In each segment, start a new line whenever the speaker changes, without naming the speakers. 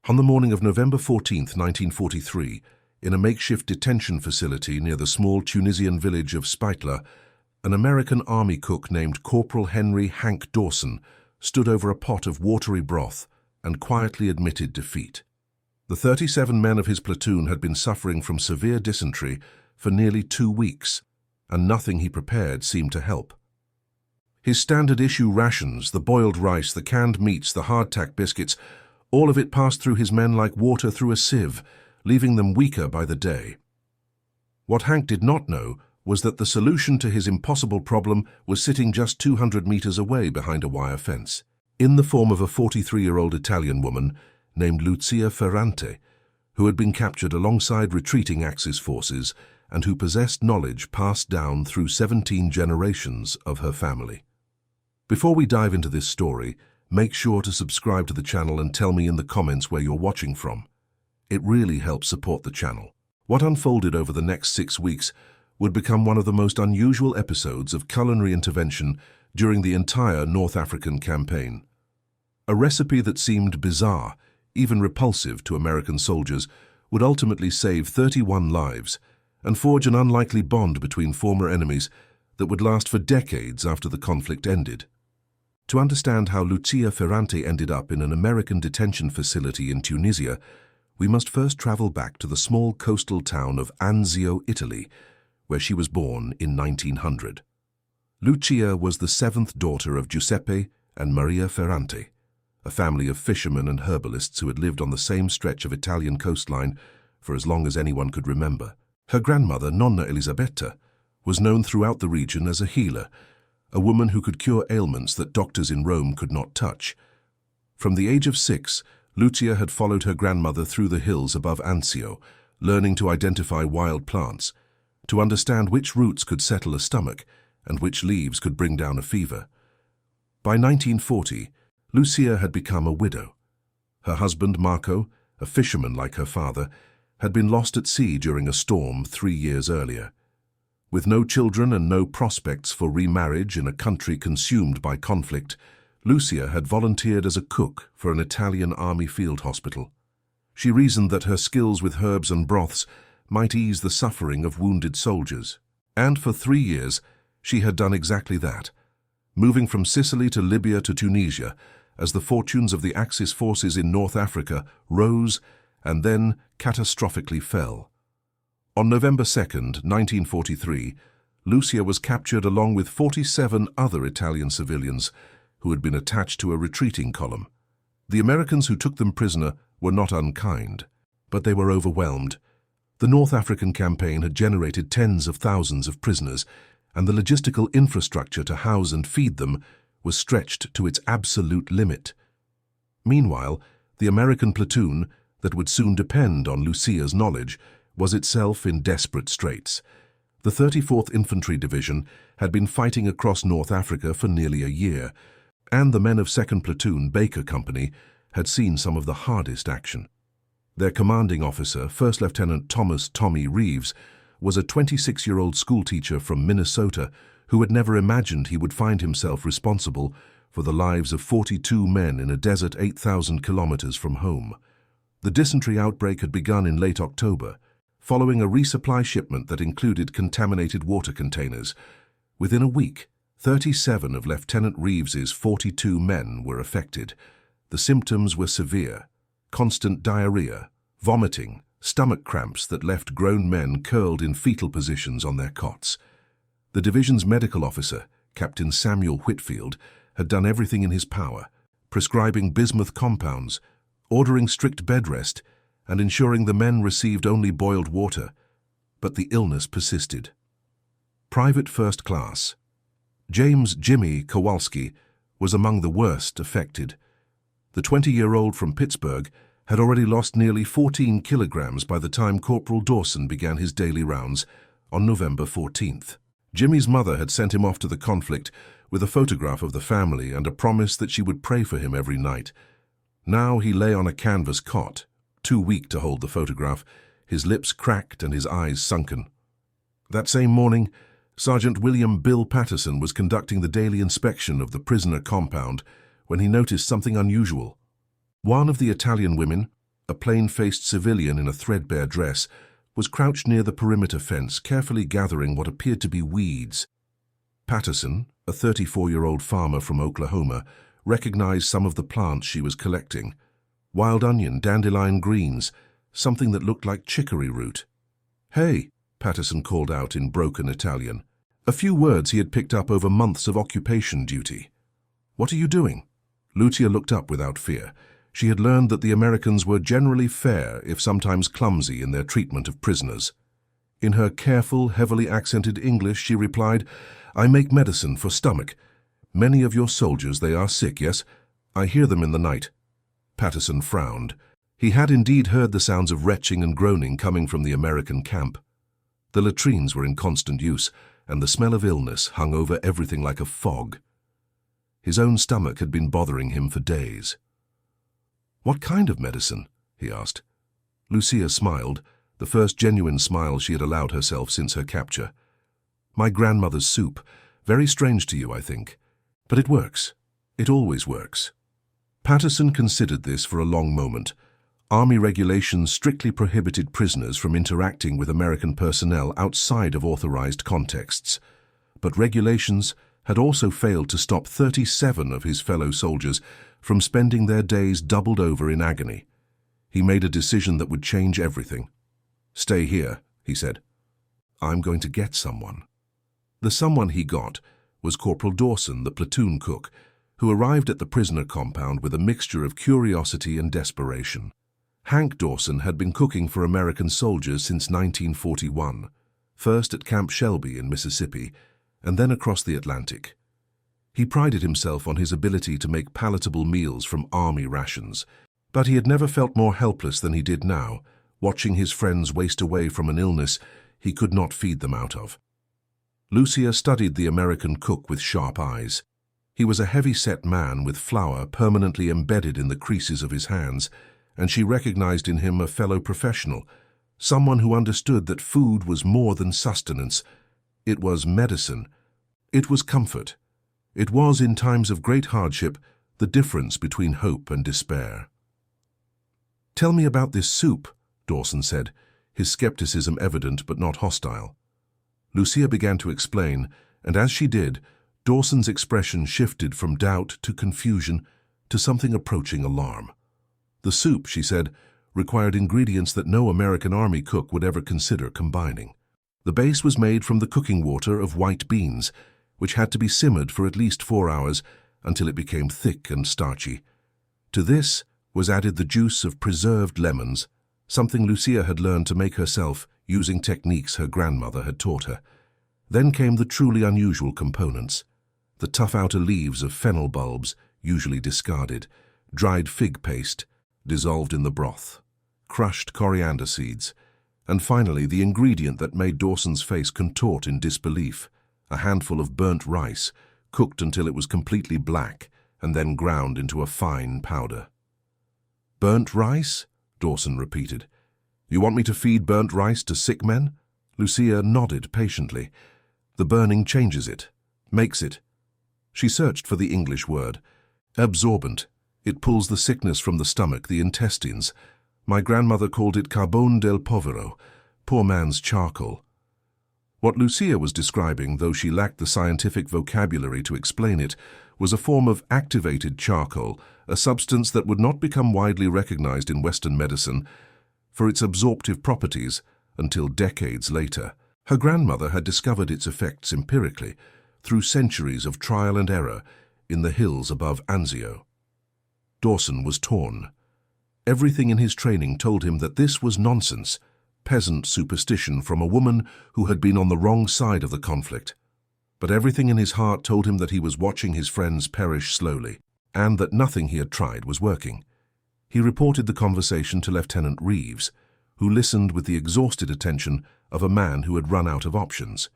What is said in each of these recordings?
On the morning of November 14, 1943, in a makeshift detention facility near the small Tunisian village of Spitler, an American army cook named Corporal Henry Hank Dawson stood over a pot of watery broth and quietly admitted defeat. The 37 men of his platoon had been suffering from severe dysentery for nearly 2 weeks, and nothing he prepared seemed to help. His standard-issue rations, the boiled rice, the canned meats, the hardtack biscuits, all of it passed through his men like water through a sieve, leaving them weaker by the day. What Hank did not know was that the solution to his impossible problem was sitting just 200 meters away behind a wire fence, in the form of a 43-year-old Italian woman named Lucia Ferrante, who had been captured alongside retreating Axis forces and who possessed knowledge passed down through 17 generations of her family. Before we dive into this story, make sure to subscribe to the channel and tell me in the comments where you're watching from. It really helps support the channel. What unfolded over the next 6 weeks would become one of the most unusual episodes of culinary intervention during the entire North African campaign. A recipe that seemed bizarre, even repulsive to American soldiers, would ultimately save 31 lives and forge an unlikely bond between former enemies that would last for decades after the conflict ended. To understand how Lucia Ferrante ended up in an American detention facility in Tunisia, we must first travel back to the small coastal town of Anzio, Italy, where she was born in 1900. Lucia was the 7th daughter of Giuseppe and Maria Ferrante, a family of fishermen and herbalists who had lived on the same stretch of Italian coastline for as long as anyone could remember. Her grandmother, Nonna Elisabetta, was known throughout the region as a healer, a woman who could cure ailments that doctors in Rome could not touch. From the age of 6, Lucia had followed her grandmother through the hills above Anzio, learning to identify wild plants, to understand which roots could settle a stomach and which leaves could bring down a fever. By 1940, Lucia had become a widow. Her husband, Marco, a fisherman like her father, had been lost at sea during a storm 3 years earlier. With no children and no prospects for remarriage in a country consumed by conflict, Lucia had volunteered as a cook for an Italian army field hospital. She reasoned that her skills with herbs and broths might ease the suffering of wounded soldiers. And for 3 years, she had done exactly that, moving from Sicily to Libya to Tunisia as the fortunes of the Axis forces in North Africa rose and then catastrophically fell. On November 2, 1943, Lucia was captured along with 47 other Italian civilians who had been attached to a retreating column. The Americans who took them prisoner were not unkind, but they were overwhelmed. The North African campaign had generated tens of thousands of prisoners, and the logistical infrastructure to house and feed them was stretched to its absolute limit. Meanwhile, the American platoon, that would soon depend on Lucia's knowledge, was itself in desperate straits. The 34th Infantry Division had been fighting across North Africa for nearly a year, and the men of 2nd Platoon Baker Company had seen some of the hardest action. Their commanding officer, First Lieutenant Thomas "Tommy" Reeves, was a 26-year-old schoolteacher from Minnesota who had never imagined he would find himself responsible for the lives of 42 men in a desert 8,000 kilometers from home. The dysentery outbreak had begun in late October, following a resupply shipment that included contaminated water containers. Within a week, 37 of Lieutenant Reeves's 42 men were affected. The symptoms were severe: constant diarrhea, vomiting, stomach cramps that left grown men curled in fetal positions on their cots. The division's medical officer, Captain Samuel Whitfield, had done everything in his power, prescribing bismuth compounds, ordering strict bed rest, and ensuring the men received only boiled water, but the illness persisted. Private First Class James "Jimmy" Kowalski was among the worst affected. The 20-year-old from Pittsburgh had already lost nearly 14 kilograms by the time Corporal Dawson began his daily rounds on November 14th. Jimmy's mother had sent him off to the conflict with a photograph of the family and a promise that she would pray for him every night. Now he lay on a canvas cot, too weak to hold the photograph, his lips cracked and his eyes sunken. That same morning, Sergeant William "Bill" Patterson was conducting the daily inspection of the prisoner compound when he noticed something unusual. One of the Italian women, a plain-faced civilian in a threadbare dress, was crouched near the perimeter fence, carefully gathering what appeared to be weeds. Patterson, a 34-year-old farmer from Oklahoma, recognized some of the plants she was collecting. Wild onion, dandelion greens, something that looked like chicory root. "Hey," Patterson called out in broken Italian, a few words he had picked up over months of occupation duty. "What are you doing?" Lucia looked up without fear. She had learned that the Americans were generally fair, if sometimes clumsy, in their treatment of prisoners. In her careful, heavily accented English, she replied, "I make medicine for stomach. Many of your soldiers, they are sick, yes? I hear them in the night." Patterson frowned. He had indeed heard the sounds of retching and groaning coming from the American camp. The latrines were in constant use, and the smell of illness hung over everything like a fog. His own stomach had been bothering him for days. "What kind of medicine?" he asked. Lucia smiled, the first genuine smile she had allowed herself since her capture. "My grandmother's soup. Very strange to you, I think. But it works. It always works." Patterson considered this for a long moment. Army regulations strictly prohibited prisoners from interacting with American personnel outside of authorized contexts. But regulations had also failed to stop 37 of his fellow soldiers from spending their days doubled over in agony. He made a decision that would change everything. "Stay here," he said. "I'm going to get someone." The someone he got was Corporal Dawson, the platoon cook, who arrived at the prisoner compound with a mixture of curiosity and desperation. Hank Dawson had been cooking for American soldiers since 1941, first at Camp Shelby in Mississippi, and then across the Atlantic. He prided himself on his ability to make palatable meals from army rations, but he had never felt more helpless than he did now, watching his friends waste away from an illness he could not feed them out of. Lucia studied the American cook with sharp eyes. He was a heavy-set man with flour permanently embedded in the creases of his hands, and she recognized in him a fellow professional, someone who understood that food was more than sustenance. It was medicine. It was comfort. It was, in times of great hardship, the difference between hope and despair. "Tell me about this soup," Dawson said, his skepticism evident but not hostile. Lucia began to explain, and as she did, Dawson's expression shifted from doubt to confusion to something approaching alarm. The soup, she said, required ingredients that no American Army cook would ever consider combining. The base was made from the cooking water of white beans, which had to be simmered for at least 4 hours until it became thick and starchy. To this was added the juice of preserved lemons, something Lucia had learned to make herself using techniques her grandmother had taught her. Then came the truly unusual components: the tough outer leaves of fennel bulbs, usually discarded, dried fig paste, dissolved in the broth, crushed coriander seeds, and finally the ingredient that made Dawson's face contort in disbelief, a handful of burnt rice, cooked until it was completely black and then ground into a fine powder. "Burnt rice?" Dawson repeated. "You want me to feed burnt rice to sick men?" Lucia nodded patiently. "The burning changes it, makes it." She searched for the English word. "Absorbent. It pulls the sickness from the stomach, the intestines. My grandmother called it carbone del povero, poor man's charcoal." What Lucia was describing, though she lacked the scientific vocabulary to explain it, was a form of activated charcoal, a substance that would not become widely recognized in Western medicine for its absorptive properties until decades later. Her grandmother had discovered its effects empirically, through centuries of trial and error, in the hills above Anzio. Dawson was torn. Everything in his training told him that this was nonsense, peasant superstition from a woman who had been on the wrong side of the conflict. But everything in his heart told him that he was watching his friends perish slowly, and that nothing he had tried was working. He reported the conversation to Lieutenant Reeves, who listened with the exhausted attention of a man who had run out of options.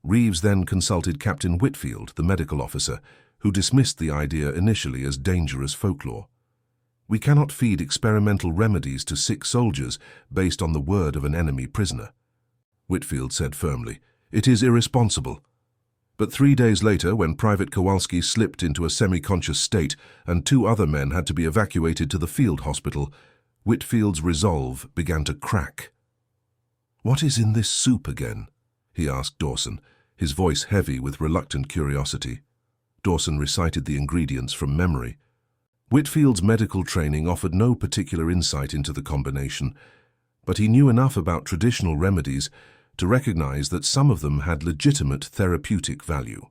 Reeves then consulted Captain Whitfield, the medical officer, who dismissed the idea initially as dangerous folklore. "We cannot feed experimental remedies to sick soldiers based on the word of an enemy prisoner," Whitfield said firmly. "It is irresponsible." But 3 days later, when Private Kowalski slipped into a semi-conscious state and 2 other men had to be evacuated to the field hospital, Whitfield's resolve began to crack. "What is in this soup again?" he asked Dawson, his voice heavy with reluctant curiosity. Dawson recited the ingredients from memory. Whitfield's medical training offered no particular insight into the combination, but he knew enough about traditional remedies to recognize that some of them had legitimate therapeutic value.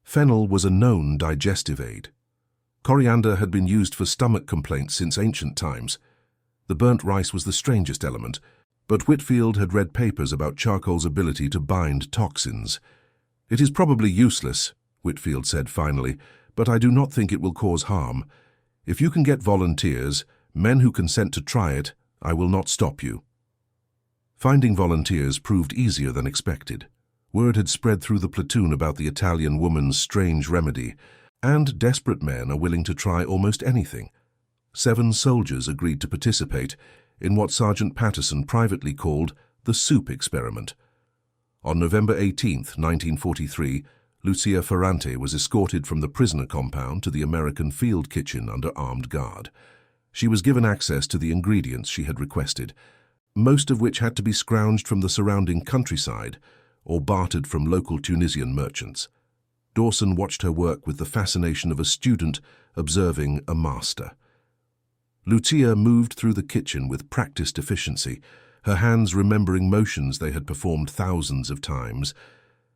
Fennel was a known digestive aid. Coriander had been used for stomach complaints since ancient times. The burnt rice was the strangest element, but Whitfield had read papers about charcoal's ability to bind toxins. "It is probably useless," Whitfield said finally, "but I do not think it will cause harm. If you can get volunteers, men who consent to try it, I will not stop you." Finding volunteers proved easier than expected. Word had spread through the platoon about the Italian woman's strange remedy, and desperate men are willing to try almost anything. 7 soldiers agreed to participate in what Sergeant Patterson privately called the soup experiment. On November 18, 1943, Lucia Ferrante was escorted from the prisoner compound to the American field kitchen under armed guard. She was given access to the ingredients she had requested, most of which had to be scrounged from the surrounding countryside or bartered from local Tunisian merchants. Dawson watched her work with the fascination of a student observing a master. Lucia moved through the kitchen with practiced efficiency, her hands remembering motions they had performed thousands of times.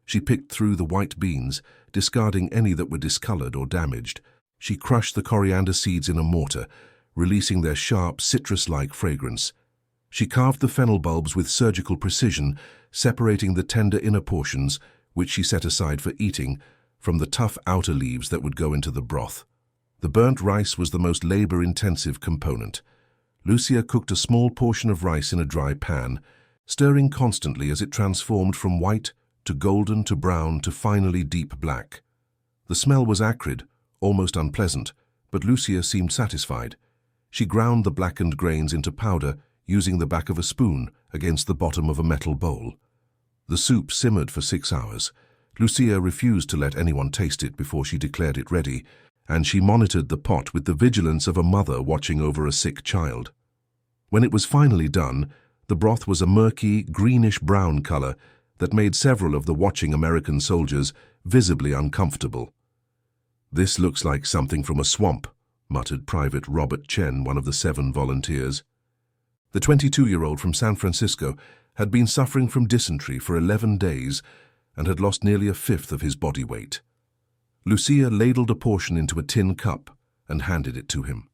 She picked through the white beans, discarding any that were discolored or damaged. She crushed the coriander seeds in a mortar, releasing their sharp, citrus-like fragrance. She carved the fennel bulbs with surgical precision, separating the tender inner portions, which she set aside for eating, from the tough outer leaves that would go into the broth. The burnt rice was the most labor-intensive component. Lucia cooked a small portion of rice in a dry pan, stirring constantly as it transformed from white to golden to brown to finally deep black. The smell was acrid, almost unpleasant, but Lucia seemed satisfied. She ground the blackened grains into powder using the back of a spoon against the bottom of a metal bowl. The soup simmered for 6 hours. Lucia refused to let anyone taste it before she declared it ready, and she monitored the pot with the vigilance of a mother watching over a sick child. When it was finally done, the broth was a murky, greenish-brown color that made several of the watching American soldiers visibly uncomfortable. "This looks like something from a swamp," muttered Private Robert Chen, one of the 7 volunteers. The 22-year-old from San Francisco had been suffering from dysentery for 11 days and had lost nearly a fifth of his body weight. Lucia ladled a portion into a tin cup and handed it to him.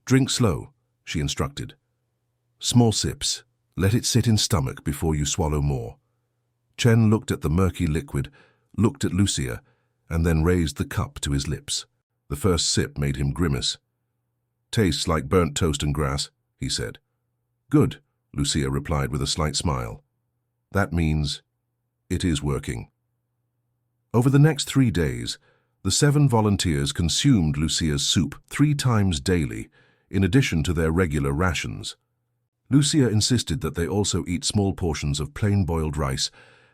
"Drink slow," she instructed. "Small sips. Let it sit in stomach before you swallow more." Chen looked at the murky liquid, looked at Lucia, and then raised the cup to his lips. The first sip made him grimace. "Tastes like burnt toast and grass," he said. "Good," Lucia replied with a slight smile. "That means it is working." Over the next 3 days, the 7 volunteers consumed Lucia's soup 3 times daily, in addition to their regular rations. Lucia insisted that they also eat small portions of plain boiled rice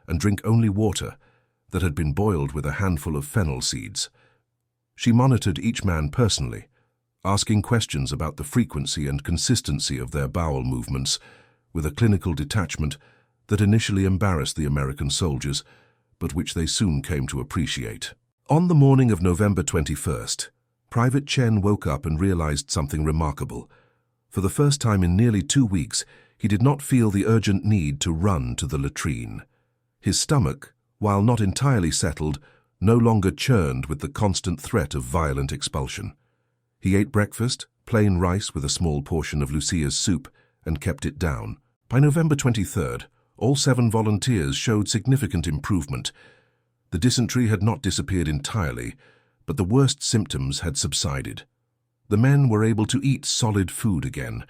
and drink only water that had been boiled with a handful of fennel seeds. She monitored each man personally, asking questions about the frequency and consistency of their bowel movements, with a clinical detachment that initially embarrassed the American soldiers, but which they soon came to appreciate. On the morning of November 21st, Private Chen woke up and realized something remarkable. For the first time in nearly 2 weeks, he did not feel the urgent need to run to the latrine. His stomach, while not entirely settled, no longer churned with the constant threat of violent expulsion. He ate breakfast, plain rice with a small portion of Lucia's soup, and kept it down. By November 23rd, all 7 volunteers showed significant improvement. The dysentery had not disappeared entirely, but the worst symptoms had subsided. The men were able to eat solid food again.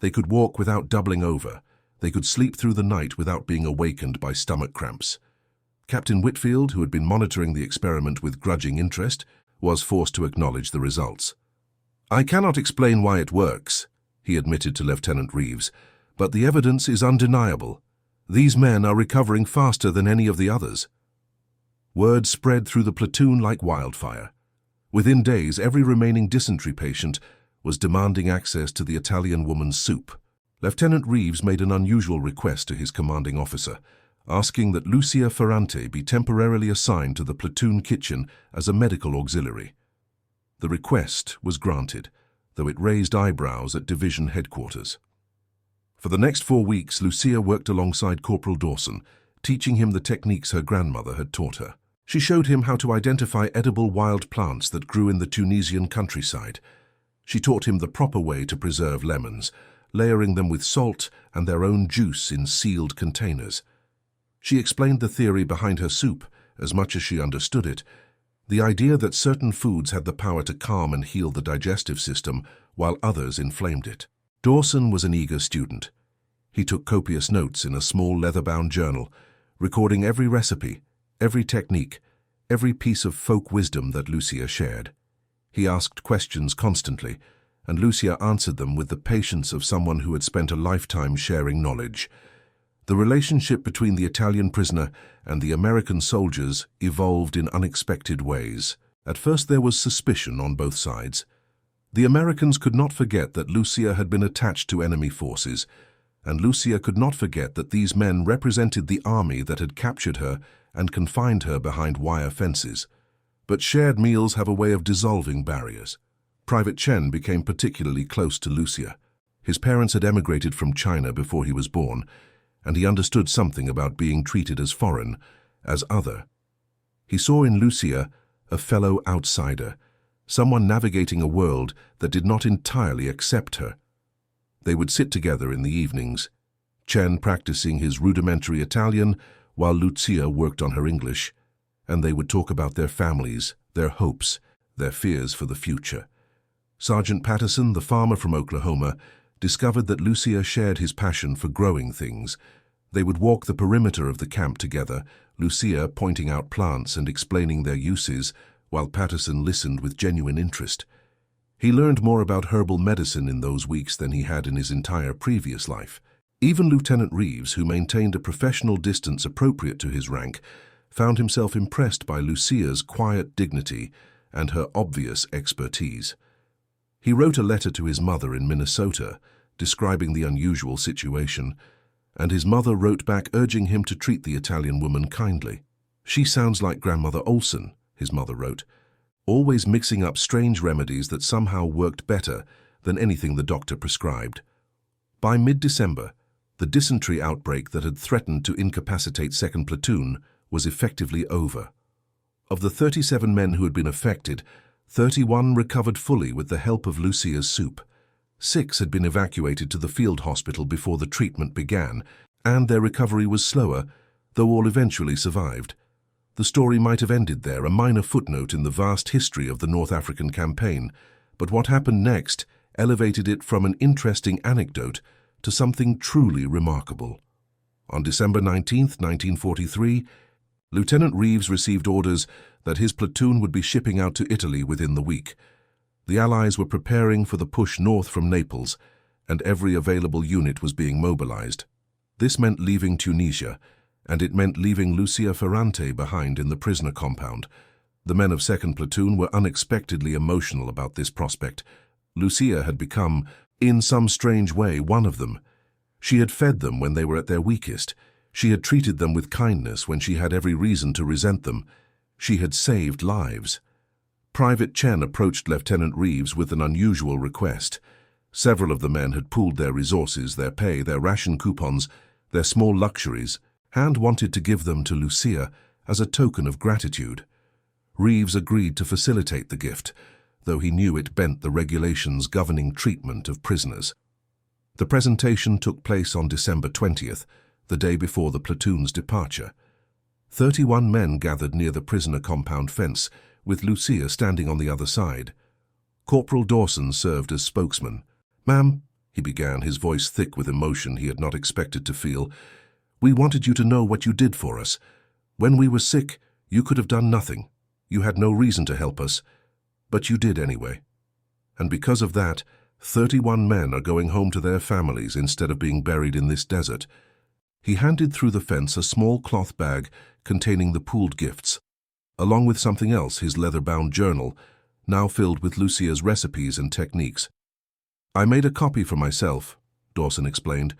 They could walk without doubling over. They could sleep through the night without being awakened by stomach cramps. Captain Whitfield, who had been monitoring the experiment with grudging interest, was forced to acknowledge the results. "I cannot explain why it works," he admitted to Lieutenant Reeves, "but the evidence is undeniable. These men are recovering faster than any of the others." Word spread through the platoon like wildfire. Within days, every remaining dysentery patient was demanding access to the Italian woman's soup. Lieutenant Reeves made an unusual request to his commanding officer, asking that Lucia Ferrante be temporarily assigned to the platoon kitchen as a medical auxiliary. The request was granted, though it raised eyebrows at division headquarters. For the next 4 weeks, Lucia worked alongside Corporal Dawson, teaching him the techniques her grandmother had taught her. She showed him how to identify edible wild plants that grew in the Tunisian countryside. She taught him the proper way to preserve lemons, layering them with salt and their own juice in sealed containers. She explained the theory behind her soup as much as she understood it, the idea that certain foods had the power to calm and heal the digestive system while others inflamed it. Dawson was an eager student. He took copious notes in a small leather-bound journal, recording every recipe, every technique, every piece of folk wisdom that Lucia shared. He asked questions constantly, and Lucia answered them with the patience of someone who had spent a lifetime sharing knowledge. The relationship between the Italian prisoner and the American soldiers evolved in unexpected ways. At first there was suspicion on both sides. The Americans could not forget that Lucia had been attached to enemy forces, and Lucia could not forget that these men represented the army that had captured her and confined her behind wire fences. But shared meals have a way of dissolving barriers. Private Chen became particularly close to Lucia. His parents had emigrated from China before he was born, and he understood something about being treated as foreign, as other. He saw in Lucia a fellow outsider, someone navigating a world that did not entirely accept her. They would sit together in the evenings, Chen practicing his rudimentary Italian while Lucia worked on her English, and they would talk about their families, their hopes, their fears for the future. Sergeant Patterson, the farmer from Oklahoma, discovered that Lucia shared his passion for growing things. They would walk the perimeter of the camp together, Lucia pointing out plants and explaining their uses, while Patterson listened with genuine interest. He learned more about herbal medicine in those weeks than he had in his entire previous life. Even Lieutenant Reeves, who maintained a professional distance appropriate to his rank, found himself impressed by Lucia's quiet dignity and her obvious expertise. He wrote a letter to his mother in Minnesota, describing the unusual situation, and his mother wrote back urging him to treat the Italian woman kindly. "She sounds like Grandmother Olson," his mother wrote, always mixing up strange remedies that somehow worked better than anything the doctor prescribed. By mid-December, the dysentery outbreak that had threatened to incapacitate 2nd Platoon was effectively over. Of the 37 men who had been affected, 31 recovered fully with the help of Lucia's soup. 6 had been evacuated to the field hospital before the treatment began, and their recovery was slower, though all eventually survived. The story might have ended there, a minor footnote in the vast history of the North African campaign, but what happened next elevated it from an interesting anecdote to something truly remarkable. On December 19, 1943, Lieutenant Reeves received orders that his platoon would be shipping out to Italy within the week. The Allies were preparing for the push north from Naples, and every available unit was being mobilized. This meant leaving Tunisia, and it meant leaving Lucia Ferrante behind in the prisoner compound. The men of 2nd Platoon were unexpectedly emotional about this prospect. Lucia had become, in some strange way, one of them. She had fed them when they were at their weakest. She had treated them with kindness when she had every reason to resent them. She had saved lives. Private Chen approached Lieutenant Reeves with an unusual request. Several of the men had pooled their resources, their pay, their ration coupons, their small luxuries, and wanted to give them to Lucia as a token of gratitude. Reeves agreed to facilitate the gift, though he knew it bent the regulations governing treatment of prisoners. The presentation took place on December 20th, the day before the platoon's departure. 31 men gathered near the prisoner compound fence, with Lucia standing on the other side. Corporal Dawson served as spokesman. "Ma'am," he began, his voice thick with emotion he had not expected to feel, "we wanted you to know what you did for us. When we were sick, you could have done nothing. You had no reason to help us, but you did anyway. And because of that, 31 men are going home to their families instead of being buried in this desert." He handed through the fence a small cloth bag containing the pooled gifts, along with something else, his leather-bound journal, now filled with Lucia's recipes and techniques. "I made a copy for myself," Dawson explained,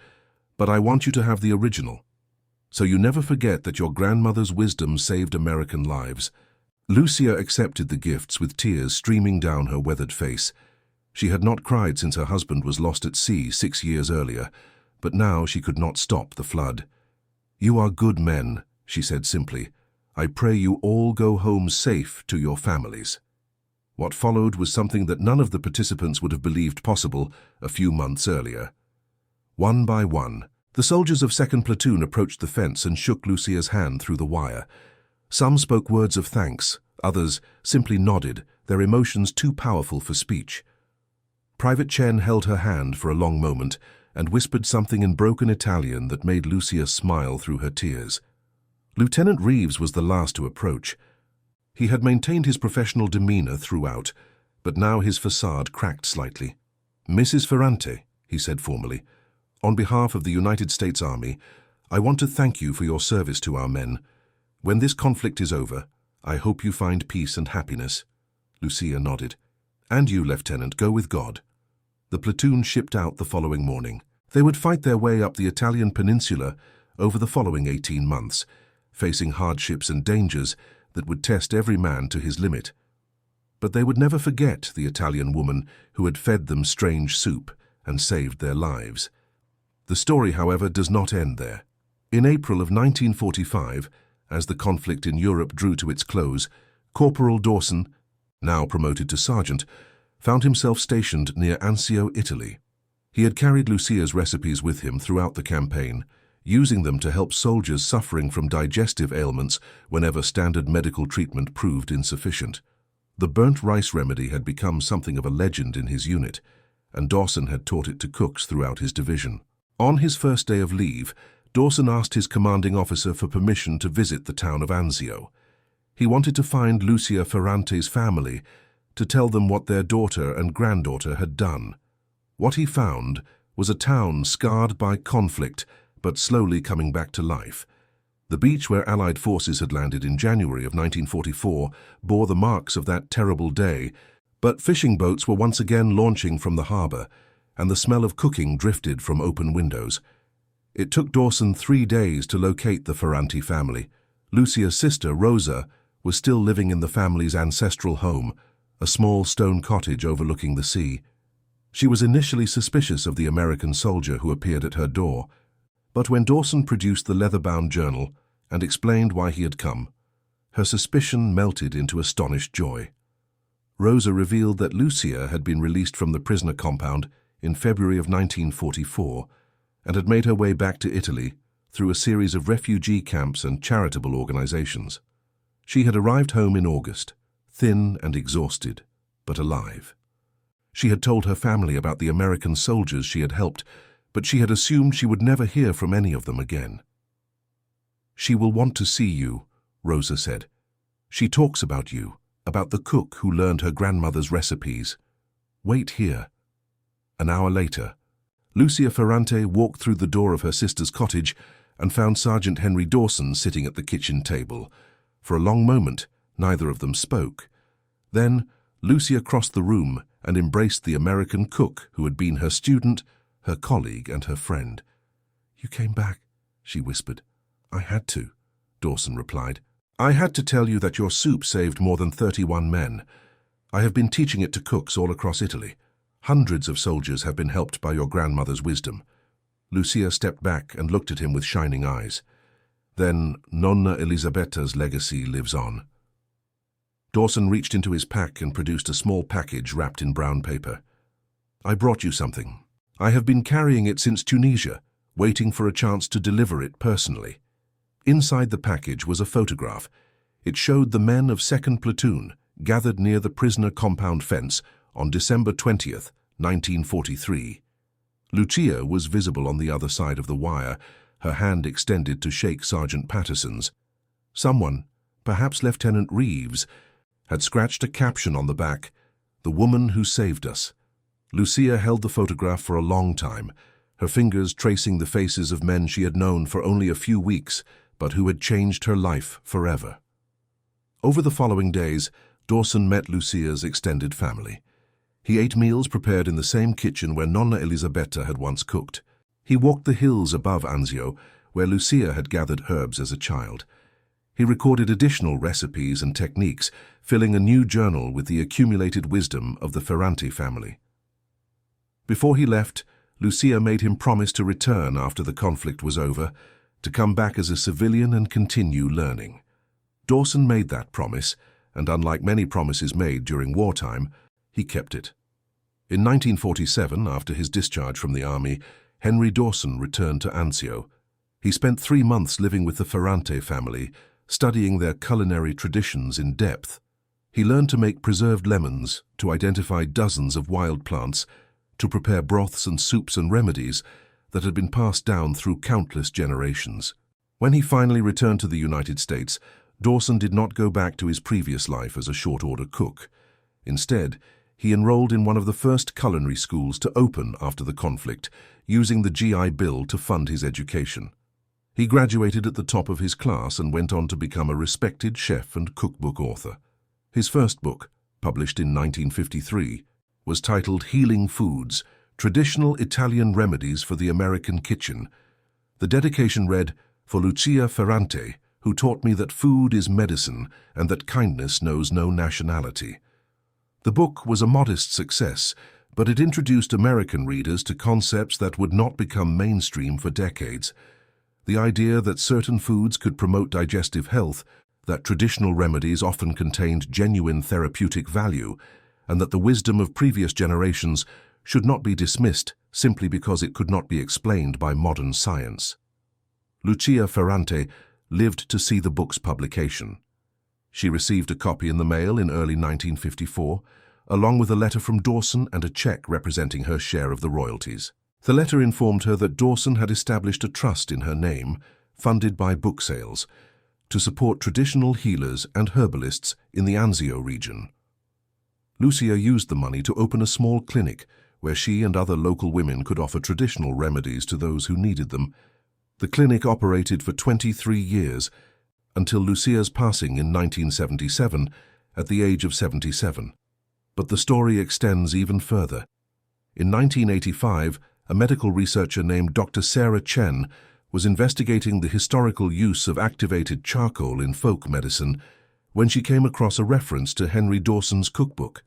"but I want you to have the original, so you never forget that your grandmother's wisdom saved American lives." Lucia accepted the gifts with tears streaming down her weathered face. She had not cried since her husband was lost at sea 6 years earlier, but now she could not stop the flood. "You are good men," she said simply. "I pray you all go home safe to your families." What followed was something that none of the participants would have believed possible a few months earlier. One by one, the soldiers of 2nd Platoon approached the fence and shook Lucia's hand through the wire. Some spoke words of thanks, others simply nodded, their emotions too powerful for speech. Private Chen held her hand for a long moment and whispered something in broken Italian that made Lucia smile through her tears. Lieutenant Reeves was the last to approach. He had maintained his professional demeanor throughout, but now his facade cracked slightly. "Mrs. Ferrante," he said formally, "on behalf of the United States Army, I want to thank you for your service to our men. When this conflict is over, I hope you find peace and happiness." Lucia nodded. "And you, Lieutenant, go with God." The platoon shipped out the following morning. They would fight their way up the Italian peninsula over the following 18 months, facing hardships and dangers that would test every man to his limit. But they would never forget the Italian woman who had fed them strange soup and saved their lives. The story, however, does not end there. In April of 1945, as the conflict in Europe drew to its close, Corporal Dawson, now promoted to sergeant, found himself stationed near Anzio, Italy. He had carried Lucia's recipes with him throughout the campaign, using them to help soldiers suffering from digestive ailments whenever standard medical treatment proved insufficient. The burnt rice remedy had become something of a legend in his unit, and Dawson had taught it to cooks throughout his division. On his first day of leave, Dawson asked his commanding officer for permission to visit the town of Anzio. He wanted to find Lucia Ferrante's family, to tell them what their daughter and granddaughter had done. What he found was a town scarred by conflict, but slowly coming back to life. The beach where Allied forces had landed in January of 1944 bore the marks of that terrible day, but fishing boats were once again launching from the harbor, and the smell of cooking drifted from open windows. It took Dawson 3 days to locate the Ferrante family. Lucia's sister, Rosa, was still living in the family's ancestral home, a small stone cottage overlooking the sea. She was initially suspicious of the American soldier who appeared at her door, but when Dawson produced the leather-bound journal and explained why he had come, her suspicion melted into astonished joy. Rosa revealed that Lucia had been released from the prisoner compound in February of 1944 and had made her way back to Italy through a series of refugee camps and charitable organizations. She had arrived home in August, thin and exhausted, but alive. She had told her family about the American soldiers she had helped, but she had assumed she would never hear from any of them again. "She will want to see you," Rosa said. "She talks about you, about the cook who learned her grandmother's recipes. Wait here." An hour later, Lucia Ferrante walked through the door of her sister's cottage and found Sergeant Henry Dawson sitting at the kitchen table. For a long moment, neither of them spoke. Then, Lucia crossed the room and embraced the American cook who had been her student, her colleague, and her friend. "You came back," she whispered. "I had to," Dawson replied. "I had to tell you that your soup saved more than 31 men. I have been teaching it to cooks all across Italy. Hundreds of soldiers have been helped by your grandmother's wisdom." Lucia stepped back and looked at him with shining eyes. "Then Nonna Elisabetta's legacy lives on." Dawson reached into his pack and produced a small package wrapped in brown paper. "I brought you something. I have been carrying it since Tunisia, waiting for a chance to deliver it personally." Inside the package was a photograph. It showed the men of 2nd Platoon gathered near the prisoner compound fence on December 20th, 1943. Lucia was visible on the other side of the wire, her hand extended to shake Sergeant Patterson's. Someone, perhaps Lieutenant Reeves, had scratched a caption on the back, "The woman who saved us." Lucia held the photograph for a long time, her fingers tracing the faces of men she had known for only a few weeks, but who had changed her life forever. Over the following days, Dawson met Lucia's extended family. He ate meals prepared in the same kitchen where Nonna Elisabetta had once cooked. He walked the hills above Anzio, where Lucia had gathered herbs as a child. He recorded additional recipes and techniques, filling a new journal with the accumulated wisdom of the Ferrante family. Before he left, Lucia made him promise to return after the conflict was over, to come back as a civilian and continue learning. Dawson made that promise, and unlike many promises made during wartime, he kept it. In 1947, after his discharge from the army, Henry Dawson returned to Anzio. He spent 3 months living with the Ferrante family, studying their culinary traditions in depth. He learned to make preserved lemons, to identify dozens of wild plants, to prepare broths and soups and remedies that had been passed down through countless generations. When he finally returned to the United States, Dawson did not go back to his previous life as a short-order cook. Instead, he enrolled in one of the first culinary schools to open after the conflict, using the GI Bill to fund his education. He graduated at the top of his class and went on to become a respected chef and cookbook author. His first book, published in 1953, was titled Healing Foods, Traditional Italian Remedies for the American Kitchen. The dedication read, "For Lucia Ferrante, who taught me that food is medicine and that kindness knows no nationality." The book was a modest success, but it introduced American readers to concepts that would not become mainstream for decades. The idea that certain foods could promote digestive health, that traditional remedies often contained genuine therapeutic value, and that the wisdom of previous generations should not be dismissed simply because it could not be explained by modern science. Lucia Ferrante lived to see the book's publication. She received a copy in the mail in early 1954, along with a letter from Dawson and a check representing her share of the royalties. The letter informed her that Dawson had established a trust in her name, funded by book sales, to support traditional healers and herbalists in the Anzio region. Lucia used the money to open a small clinic where she and other local women could offer traditional remedies to those who needed them. The clinic operated for 23 years, until Lucia's passing in 1977 at the age of 77. But the story extends even further. In 1985, a medical researcher named Dr. Sarah Chen was investigating the historical use of activated charcoal in folk medicine when she came across a reference to Henry Dawson's cookbook.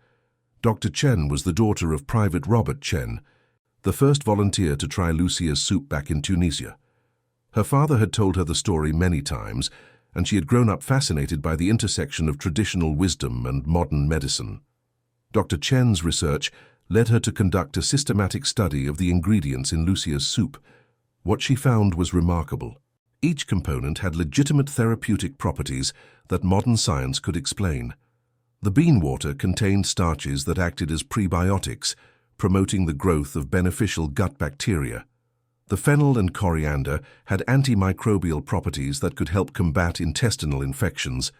Dr. Chen was the daughter of Private Robert Chen, the first volunteer to try Lucia's soup back in Tunisia. Her father had told her the story many times, and she had grown up fascinated by the intersection of traditional wisdom and modern medicine. Dr. Chen's research led her to conduct a systematic study of the ingredients in Lucia's soup. What she found was remarkable. Each component had legitimate therapeutic properties that modern science could explain. The bean water contained starches that acted as prebiotics, promoting the growth of beneficial gut bacteria. The fennel and coriander had antimicrobial properties that could help combat intestinal infections.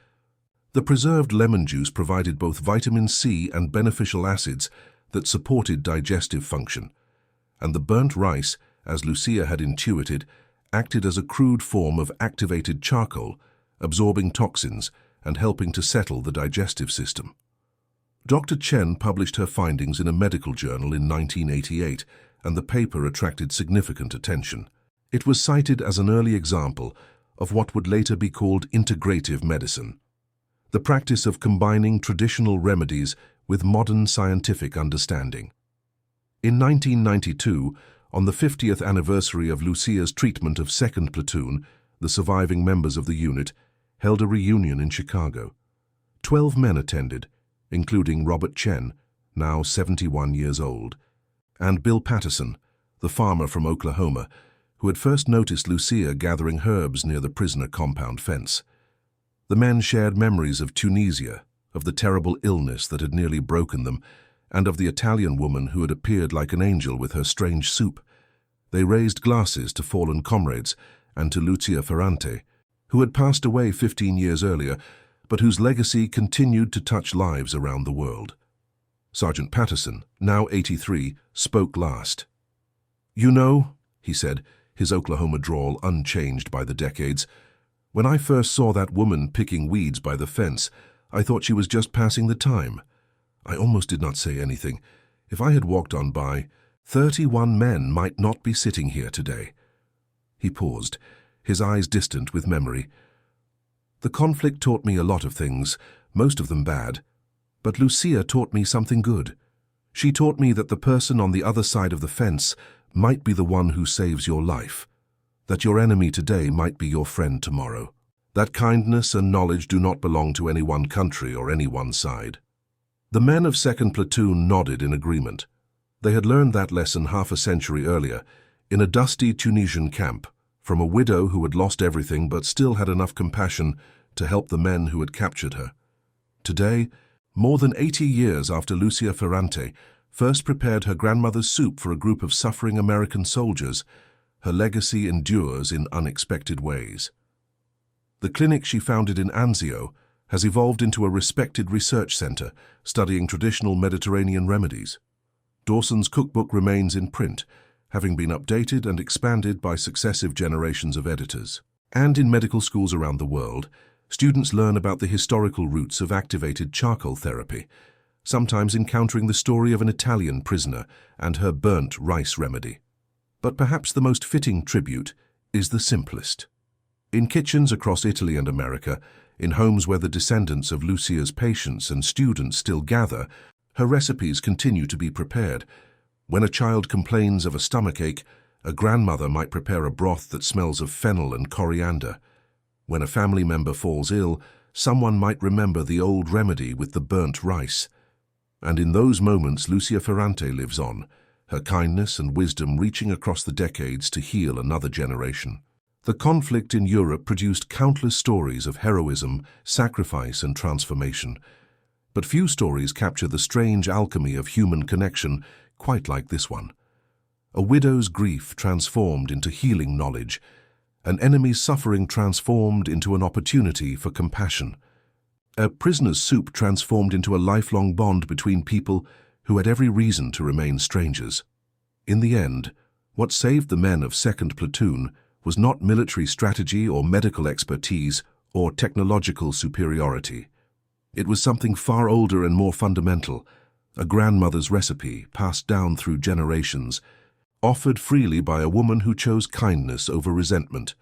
The preserved lemon juice provided both vitamin C and beneficial acids that supported digestive function. And the burnt rice, as Lucia had intuited, acted as a crude form of activated charcoal, absorbing toxins and helping to settle the digestive system. Dr. Chen published her findings in a medical journal in 1988, and the paper attracted significant attention. It was cited as an early example of what would later be called integrative medicine, the practice of combining traditional remedies with modern scientific understanding. In 1992, on the 50th anniversary of Lucia's treatment of 2nd Platoon, the surviving members of the unit held a reunion in Chicago. 12 men attended, including Robert Chen, now 71 years old, and Bill Patterson, the farmer from Oklahoma, who had first noticed Lucia gathering herbs near the prisoner compound fence. The men shared memories of Tunisia, of the terrible illness that had nearly broken them, and of the Italian woman who had appeared like an angel with her strange soup. They raised glasses to fallen comrades and to Lucia Ferrante, who had passed away 15 years earlier, but whose legacy continued to touch lives around the world. Sergeant Patterson, now 83, spoke last. "You know," he said, his Oklahoma drawl unchanged by the decades, "when I first saw that woman picking weeds by the fence, I thought she was just passing the time. I almost did not say anything. If I had walked on by, 31 men might not be sitting here today. He paused, his eyes distant with memory. The conflict taught me a lot of things, most of them bad. But Lucia taught me something good. She taught me that the person on the other side of the fence might be the one who saves your life, that your enemy today might be your friend tomorrow, that kindness and knowledge do not belong to any one country or any one side. The men of 2nd Platoon nodded in agreement. They had learned that lesson half a century earlier, in a dusty Tunisian camp, from a widow who had lost everything but still had enough compassion to help the men who had captured her. Today, more than 80 years after Lucia Ferrante first prepared her grandmother's soup for a group of suffering American soldiers, her legacy endures in unexpected ways. The clinic she founded in Anzio has evolved into a respected research center studying traditional Mediterranean remedies. Dawson's cookbook remains in print, having been updated and expanded by successive generations of editors. And in medical schools around the world, students learn about the historical roots of activated charcoal therapy, sometimes encountering the story of an Italian prisoner and her burnt rice remedy. But perhaps the most fitting tribute is the simplest. In kitchens across Italy and America, in homes where the descendants of Lucia's patients and students still gather, her recipes continue to be prepared. When a child complains of a stomachache, a grandmother might prepare a broth that smells of fennel and coriander. When a family member falls ill, someone might remember the old remedy with the burnt rice. And in those moments, Lucia Ferrante lives on, her kindness and wisdom reaching across the decades to heal another generation. The conflict in Europe produced countless stories of heroism, sacrifice, and transformation. But few stories capture the strange alchemy of human connection quite like this one. A widow's grief transformed into healing knowledge, an enemy's suffering transformed into an opportunity for compassion. A prisoner's soup transformed into a lifelong bond between people who had every reason to remain strangers. In the end, what saved the men of 2nd Platoon was not military strategy or medical expertise or technological superiority. It was something far older and more fundamental, a grandmother's recipe passed down through generations, offered freely by a woman who chose kindness over resentment.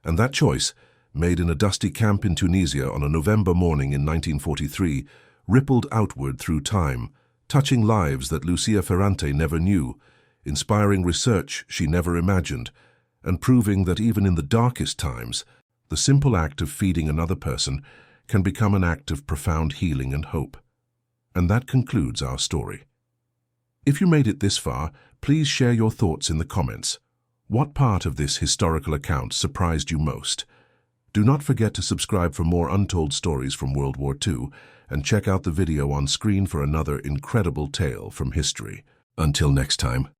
And that choice, made in a dusty camp in Tunisia on a November morning in 1943, rippled outward through time, touching lives that Lucia Ferrante never knew, inspiring research she never imagined, and proving that even in the darkest times, the simple act of feeding another person can become an act of profound healing and hope. And that concludes our story. If you made it this far, please share your thoughts in the comments. What part of this historical account surprised you most? Do not forget to subscribe for more untold stories from World War II and check out the video on screen for another incredible tale from history. Until next time.